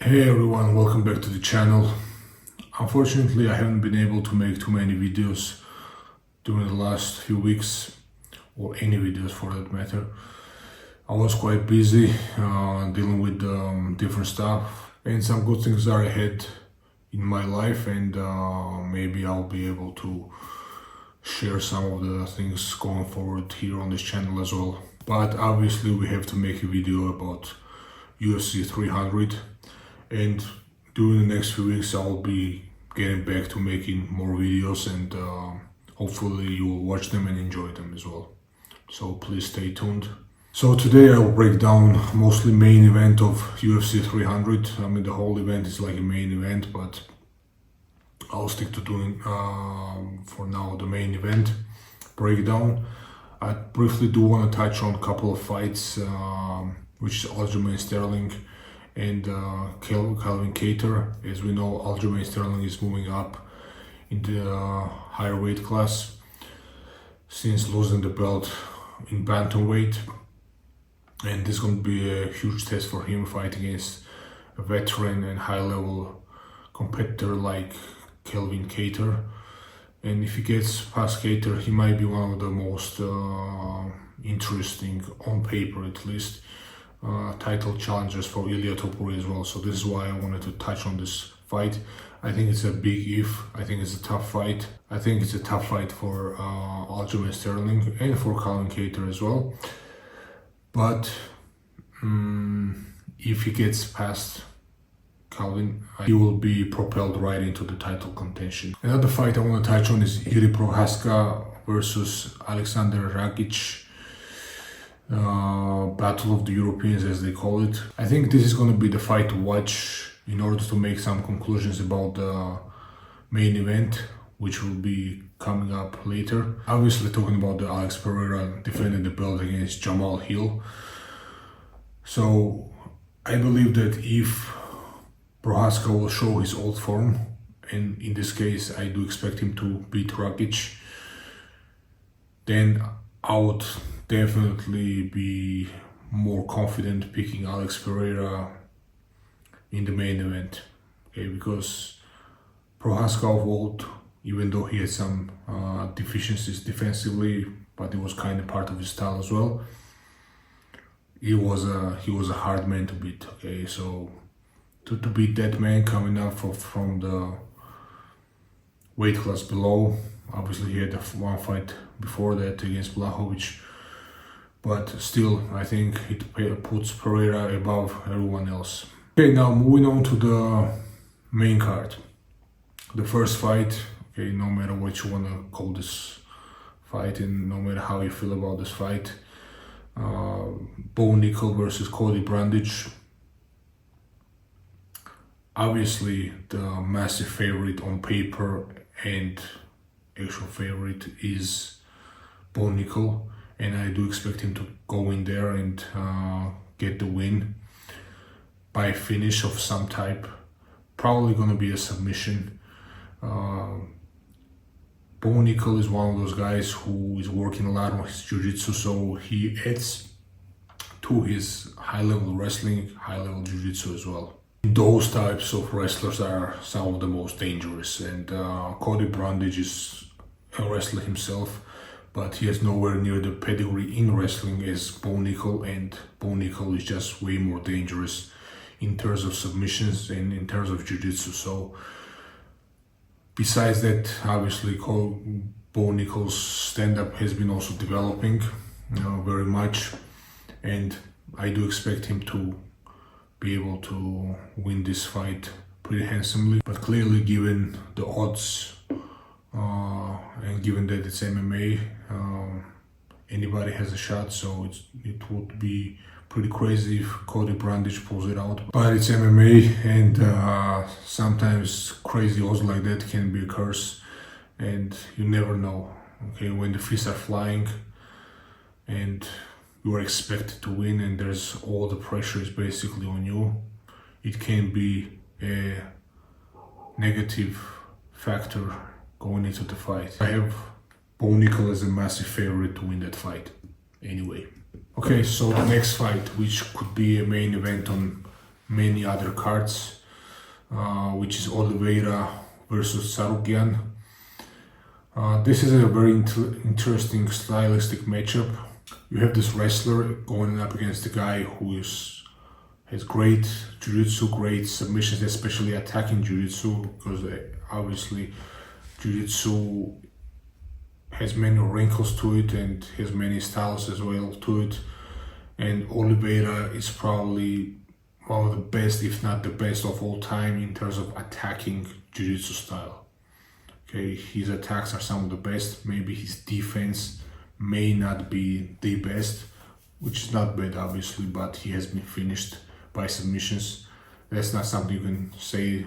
Hey everyone, welcome back to the channel. Unfortunately, I haven't been able to make too many videos during the last few weeks, or any videos for that matter. I was quite busy dealing with different stuff, and some good things are ahead in my life, and maybe I'll be able to share some of the things going forward here on this channel as well. But obviously we have to make a video about UFC 300. And during the next few weeks I'll be getting back to making more videos, and hopefully you will watch them and enjoy them as well. So please stay tuned. So today I'll break down mostly main event of UFC 300. I mean, the whole event is like a main event, but I'll stick to doing for now the main event breakdown. I briefly do want to touch on a couple of fights, which is Aljamain Sterling and Calvin Kattar. As we know, Aljamain Sterling is moving up in the higher weight class since losing the belt in bantamweight, and this is going to be a huge test for him, fighting against a veteran and high-level competitor like Calvin Kattar. And if he gets past Kattar, he might be one of the most interesting, on paper at least, title challengers for Ilia Topuria as well. So this is why I wanted to touch on this fight. I think it's a big if. I think it's a tough fight. I think it's a tough fight for Aljamain Sterling and for Calvin Kattar as well. But if he gets past Calvin, he will be propelled right into the title contention. Another fight I want to touch on is Jiri Prochazka versus Aleksandar Rakic. Battle of the Europeans, as they call it. I think this is going to be the fight to watch in order to make some conclusions about the main event, which will be coming up later. Obviously talking about the Alex Pereira defending the belt against Jamahal Hill. So I believe that if Prochazka will show his old form, and in this case I do expect him to beat Rakic, then I would definitely be more confident picking Alex Pereira in the main event. Okay, because Prochazka of old, even though he had some deficiencies defensively, but it was kind of part of his style as well, he was a hard man to beat. Okay, so to beat that man coming up from the weight class below, obviously he had one fight before that against Blachowicz, but still I think it puts Pereira above everyone else. Okay, now moving on to the main card. The first fight, okay, no matter what you want to call this fight and no matter how you feel about this fight, Nickal versus Cody Brundage. Obviously the massive favorite on paper and actual favorite is Nickal, and I do expect him to go in there and get the win by a finish of some type. Probably going to be a submission. Nickal is one of those guys who is working a lot on his jiu-jitsu, so he adds to his high-level wrestling, high-level jiu-jitsu as well. Those types of wrestlers are some of the most dangerous, and Cody Brundage is a wrestler himself, but he has nowhere near the pedigree in wrestling as Nickal, and Nickal is just way more dangerous in terms of submissions and in terms of jiu-jitsu. So besides that, obviously Nickal's stand-up has been also developing very much, and I do expect him to be able to win this fight pretty handsomely. But clearly, given the odds and given that it's MMA, anybody has a shot, so it would be pretty crazy if Cody Brundage pulls it out. But it's MMA, and sometimes crazy odds like that can be a curse, and you never know. Okay, when the fists are flying and you are expected to win and there's all the pressure is basically on you, it can be a negative factor going into the fight. I have Nickal as a massive favorite to win that fight anyway. Okay, so the next fight, which could be a main event on many other cards, which is Oliveira versus Tsarukyan. This is a very interesting stylistic matchup. You have this wrestler going up against the guy who has great jiu-jitsu, great submissions, especially attacking jiu-jitsu, because obviously jiu-jitsu has many wrinkles to it and has many styles as well to it. And Oliveira is probably one of the best, if not the best of all time in terms of attacking jiu-jitsu style. Okay, his attacks are some of the best. Maybe his defense may not be the best, which is not bad obviously, but he has been finished by submissions. That's not something you can say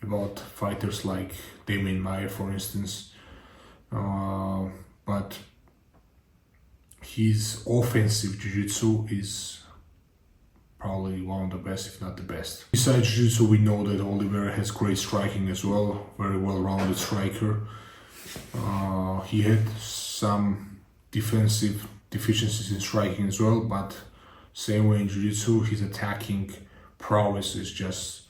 about fighters like Damian Maia, for instance. But his offensive jiu-jitsu is probably one of the best, if not the best. Besides jiu-jitsu, we know that Oliveira has great striking as well, very well-rounded striker. He had some defensive deficiencies in striking as well, but same way in jiu-jitsu, his attacking prowess is just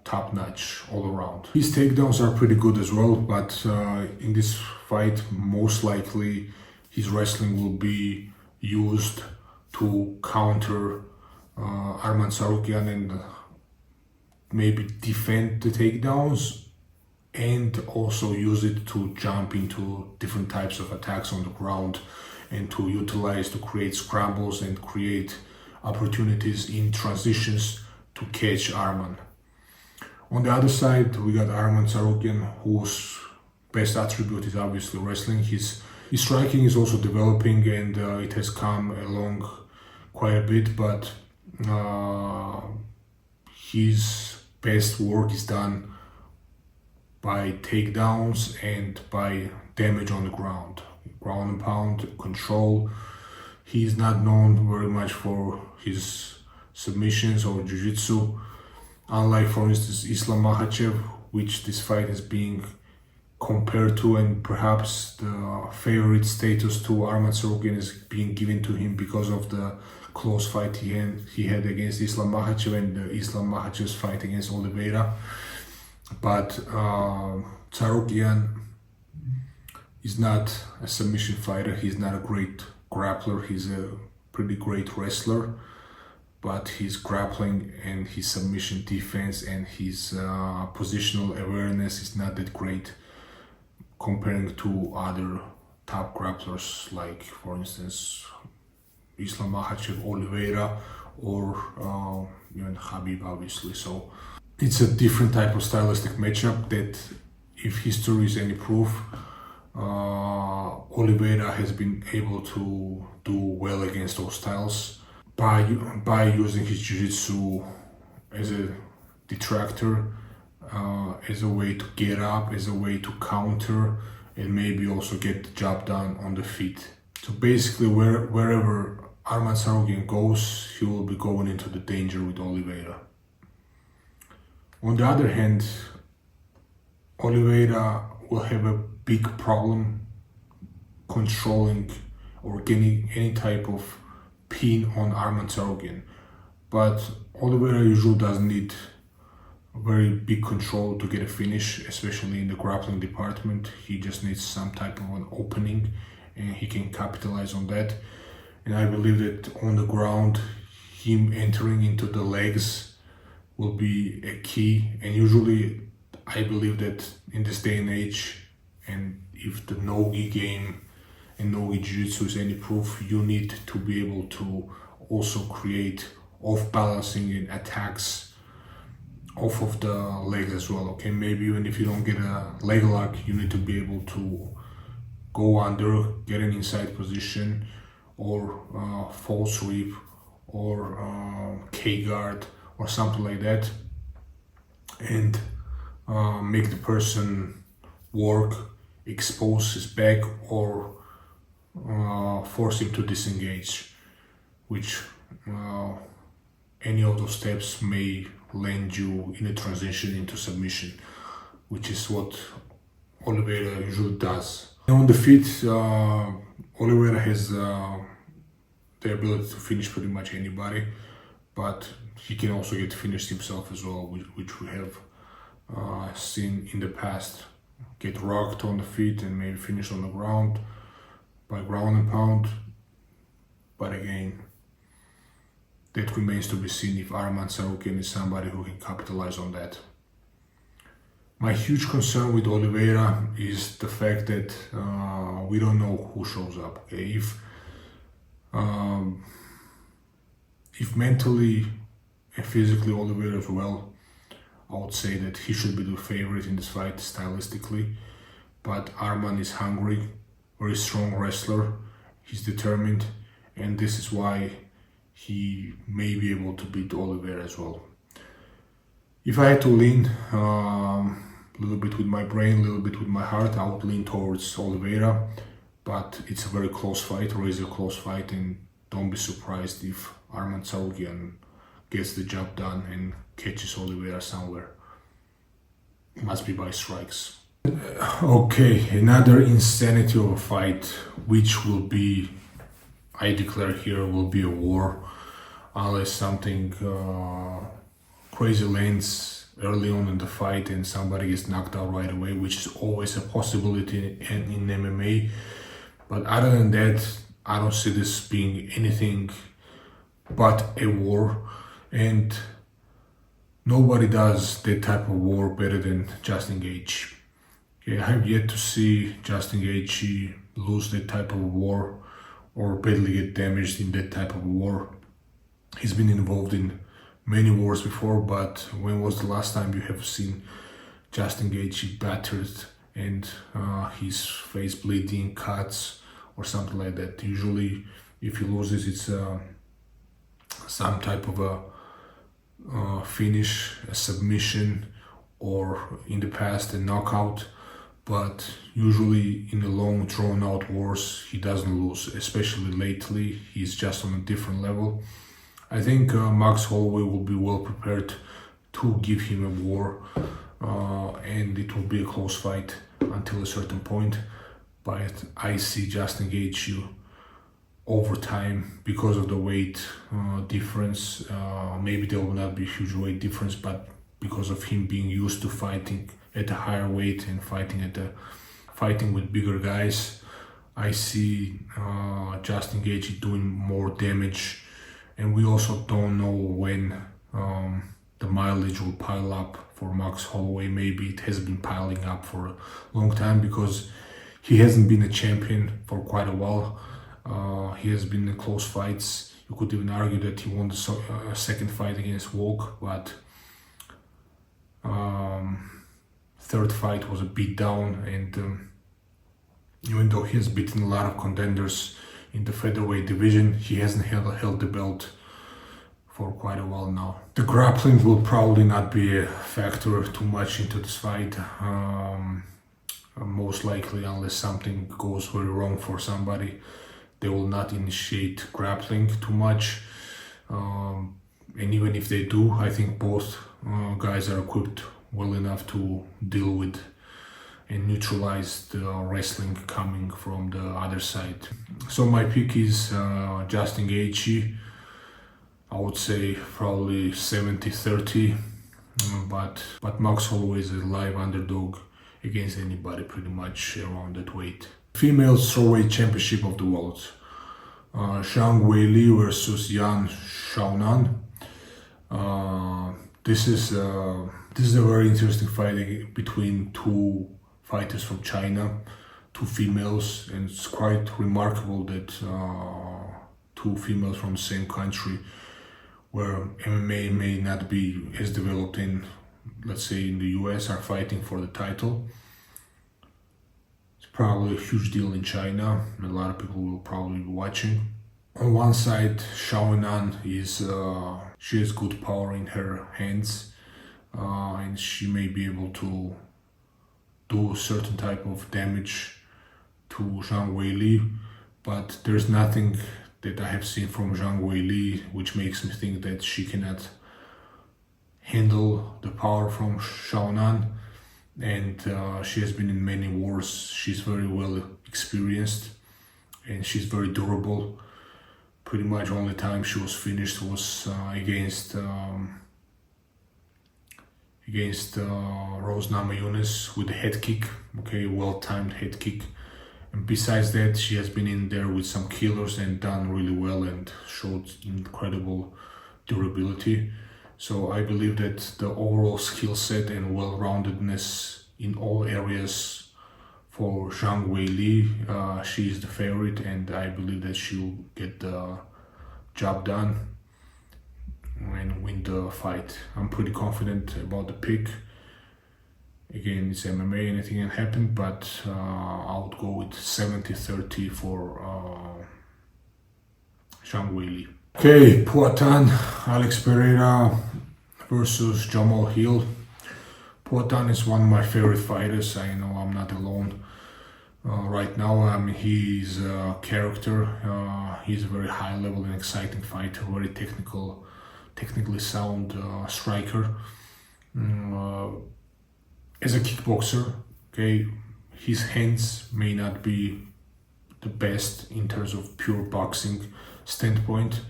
top-notch all around. His takedowns are pretty good as well, but in this fight, most likely his wrestling will be used to counter Arman Tsarukyan and maybe defend the takedowns, and also use it to jump into different types of attacks on the ground and to utilize to create scrambles and create opportunities in transitions to catch Arman. On the other side, we got Arman Tsarukyan, whose best attribute is obviously wrestling. His striking is also developing, and it has come along quite a bit, but his best work is done by takedowns and by damage on the ground and pound, control. He's not known very much for his submissions or jiu-jitsu, unlike, for instance, Islam Makhachev, which this fight is being compared to, and perhaps the favorite status to Arman Tsarukyan is being given to him because of the close fight he had against Islam Makhachev and Islam Makhachev's fight against Oliveira. But Tsarukyan is not a submission fighter. He's not a great grappler. He's a pretty great wrestler, but his grappling and his submission defense and his positional awareness is not that great comparing to other top grapplers like, for instance, Islam Makhachev, Oliveira, or even Khabib, obviously. So it's a different type of stylistic matchup that, if history is any proof, Oliveira has been able to do well against those styles by using his jiu-jitsu as a detractor, as a way to get up, as a way to counter, and maybe also get the job done on the feet. So basically, wherever Arman Tsarukyan goes, he will be going into the danger with Oliveira. On the other hand, Oliveira will have a big problem controlling or getting any type of pin on Arman Tsarukyan. But Oliveira usually doesn't need very big control to get a finish, especially in the grappling department. He just needs some type of an opening, and he can capitalize on that. And I believe that on the ground, him entering into the legs will be a key. And usually, I believe that in this day and age, and if the no-gi game and no-gi jiu-jitsu is any proof, you need to be able to also create off-balancing and attacks off of the legs as well. Okay, maybe even if you don't get a leg lock, you need to be able to go under, get an inside position, or false sweep, or K-guard, or something like that, and make the person work, expose his back, or force him to disengage, which any of those steps may land you in a transition into submission, which is what Oliveira usually does. On the feet, Oliveira has the ability to finish pretty much anybody, but he can also get finished himself as well, which we have seen in the past. Get rocked on the feet and maybe finish on the ground by ground and pound. But again, that remains to be seen if Arman Tsarukyan is somebody who can capitalize on that. My huge concern with Oliveira is the fact that we don't know who shows up. Okay? If mentally and physically Oliveira is well, I would say that he should be the favorite in this fight stylistically. But Arman is hungry, very strong wrestler. He's determined, and this is why he may be able to beat Oliveira as well. If I had to lean a little bit with my brain, a little bit with my heart, I would lean towards Oliveira. But it's a very close fight, or is a close fight, and don't be surprised if Arman Tsarukyan gets the job done and catches Oliveira somewhere. It must be by strikes. Okay, another insanity of a fight, which will be, I declare here, will be a war, unless something crazy lands early on in the fight and somebody gets knocked out right away, which is always a possibility in MMA. But other than that, I don't see this being anything but a war, and nobody does that type of war better than Justin Gaethje. Okay, I have yet to see Justin Gaethje lose that type of war or badly get damaged in that type of war. He's been involved in many wars before, but when was the last time you have seen Justin Gaethje battered and his face bleeding, cuts, or something like that? Usually, if he loses, it's some type of a finish, a submission, or in the past a knockout. But usually in the long drawn out wars, he doesn't lose, especially lately. He's just on a different level. I think Max Holloway will be well prepared to give him a war, and it will be a close fight until a certain point. But I see Justin Gaethje over time, because of the weight difference. Maybe there will not be a huge weight difference, but because of him being used to fighting at a higher weight and fighting with bigger guys, I see Justin Gaethje doing more damage. And we also don't know when the mileage will pile up for Max Holloway. Maybe it has been piling up for a long time because he hasn't been a champion for quite a while. He has been in close fights. You could even argue that he won the second fight against Volk, but third fight was a beatdown, and even though he has beaten a lot of contenders in the featherweight division, he hasn't held the belt for quite a while now. The grappling will probably not be a factor too much into this fight, most likely, unless something goes very wrong for somebody. They will not initiate grappling too much, and even if they do, I think both guys are equipped well enough to deal with and neutralize the wrestling coming from the other side. So my pick is Justin Gaethje. I would say probably 70-30, but Max Holloway is a live underdog against anybody pretty much around that weight. Female strawweight championship of the world. Zhang Weili versus Xiaonan. This is a very interesting fight between two fighters from China, two females, and it's quite remarkable that two females from the same country, where MMA may not be as developed in, let's say, in the US, are fighting for the title. It's probably a huge deal in China, and a lot of people will probably be watching. On one side, Xiaonan she has good power in her hands, and she may be able to do a certain type of damage to Zhang Weili, but there's nothing that I have seen from Zhang Weili which makes me think that she cannot handle the power from Xiaonan, and she has been in many wars. She's very well experienced and she's very durable. Pretty much only time she was finished was against Rose Namajunas with a head kick, okay, well-timed head kick. And besides that, she has been in there with some killers and done really well and showed incredible durability. So I believe that the overall skill set and well-roundedness in all areas for Zhang Weili, she is the favorite, and I believe that she'll get the job done and win the fight. I'm pretty confident about the pick. Again, it's MMA, anything can happen, but I would go with 70-30 for Zhang Weili. Okay, Poatan, Alex Pereira versus Jamahal Hill. Poatan is one of my favorite fighters. I know I'm not alone. Right now, I mean, he's a character. He's a very high level and exciting fighter, very technically sound striker. As a kickboxer, okay, his hands may not be the best in terms of pure boxing standpoint,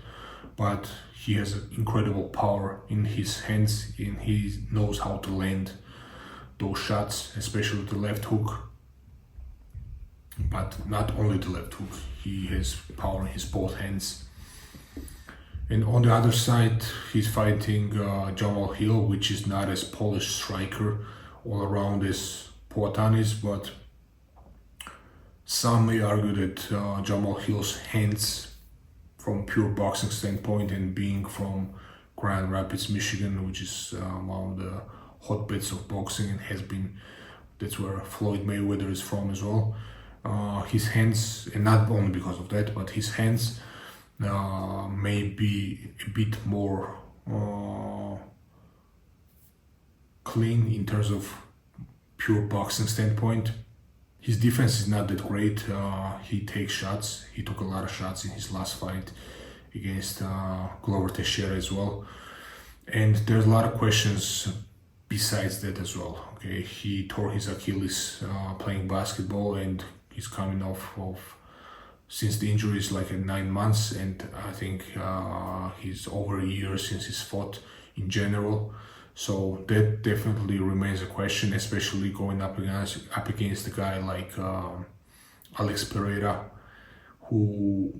but he has incredible power in his hands, and he knows how to land those shots, especially the left hook. But not only the left hook, he has power in his both hands. And on the other side, he's fighting Jamahal Hill, which is not as polished striker all around as Poatan is, but some may argue that Jamahal Hill's hands, from pure boxing standpoint and being from Grand Rapids, Michigan, which is one of the hotbeds of boxing and has been, that's where Floyd Mayweather is from as well. His hands, and not only because of that, but his hands may be a bit more clean in terms of pure boxing standpoint. His defense is not that great. He takes shots. He took a lot of shots in his last fight against Glover Teixeira as well. And there's a lot of questions besides that as well. Okay, he tore his Achilles playing basketball, and he's coming off of, since the injury is like 9 months, and I think he's over a year since he's fought in general. So that definitely remains a question, especially going up against a guy like Alex Pereira, who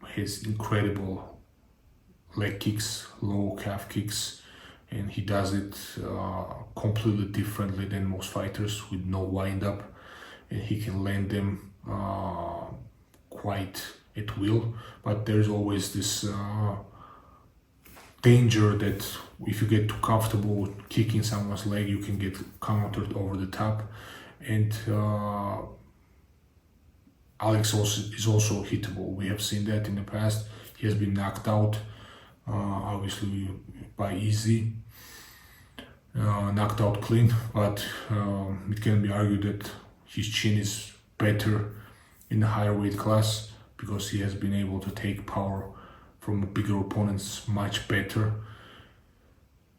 has incredible leg kicks, low calf kicks, and he does it completely differently than most fighters, with no wind up, and he can land them quite at will. But there's always this danger that if you get too comfortable with kicking someone's leg, you can get countered over the top. And Alex is also hittable. We have seen that in the past. He has been knocked out, obviously by easy, knocked out clean, but it can be argued that his chin is better in the higher weight class because he has been able to take power from bigger opponents much better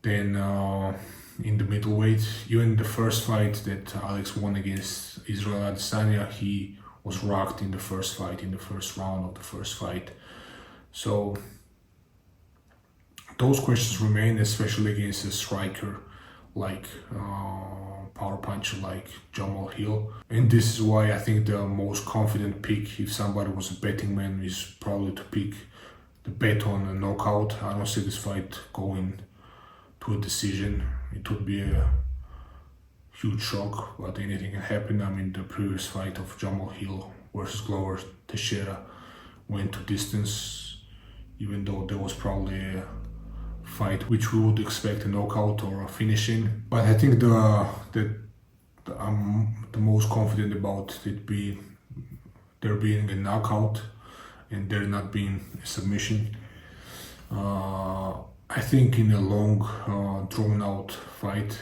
than in the middleweight. Even the first fight that Alex won against Israel Adesanya, he was rocked in the first fight, in the first round of the first fight. So those questions remain, especially against a striker like power puncher like Jamahal Hill. And this is why I think the most confident pick, if somebody was a betting man, is probably to pick the bet on a knockout. I don't see this fight going to a decision. It would be a huge shock, but anything can happen. I mean, the previous fight of Jamahal Hill versus Glover Teixeira went to distance, even though there was probably a fight which we would expect a knockout or a finish in. But I think I'm the most confident about there being a knockout and there not being a submission. I think in a long, drawn-out fight,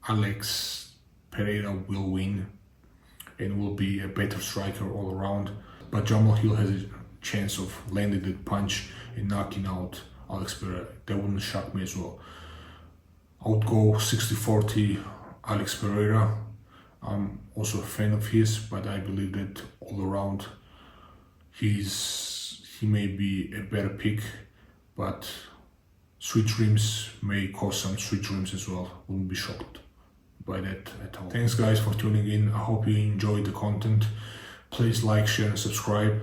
Alex Pereira will win and will be a better striker all around. But Jamahal Hill has a chance of landing the punch and knocking out Alex Pereira. That wouldn't shock me as well. I would go 60-40 Alex Pereira. I'm also a fan of his, but I believe that all around he's he may be a better pick, but sweet dreams may cause some sweet dreams as well. Wouldn't be shocked by that at all. Thanks guys for tuning in. I hope you enjoyed the content. Please like, share and subscribe.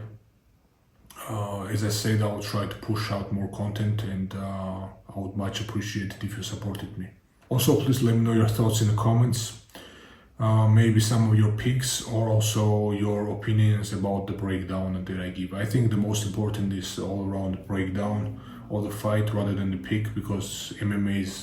As I said, I will try to push out more content, and I would much appreciate it if you supported me. Also, please let me know your thoughts in the comments. Maybe some of your picks, or also your opinions about the breakdown that I give. I think the most important is all around the breakdown or the fight rather than the pick, because MMA is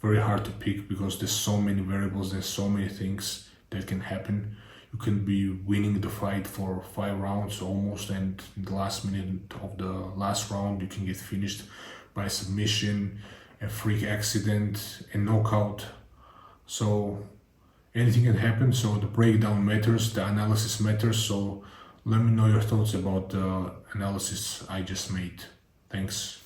very hard to pick because there's so many variables, there's so many things that can happen. You can be winning the fight for 5 rounds almost, and in the last minute of the last round you can get finished by submission, a freak accident, a knockout. So anything can happen. So the breakdown matters, the analysis matters. So let me know your thoughts about the analysis I just made. Thanks.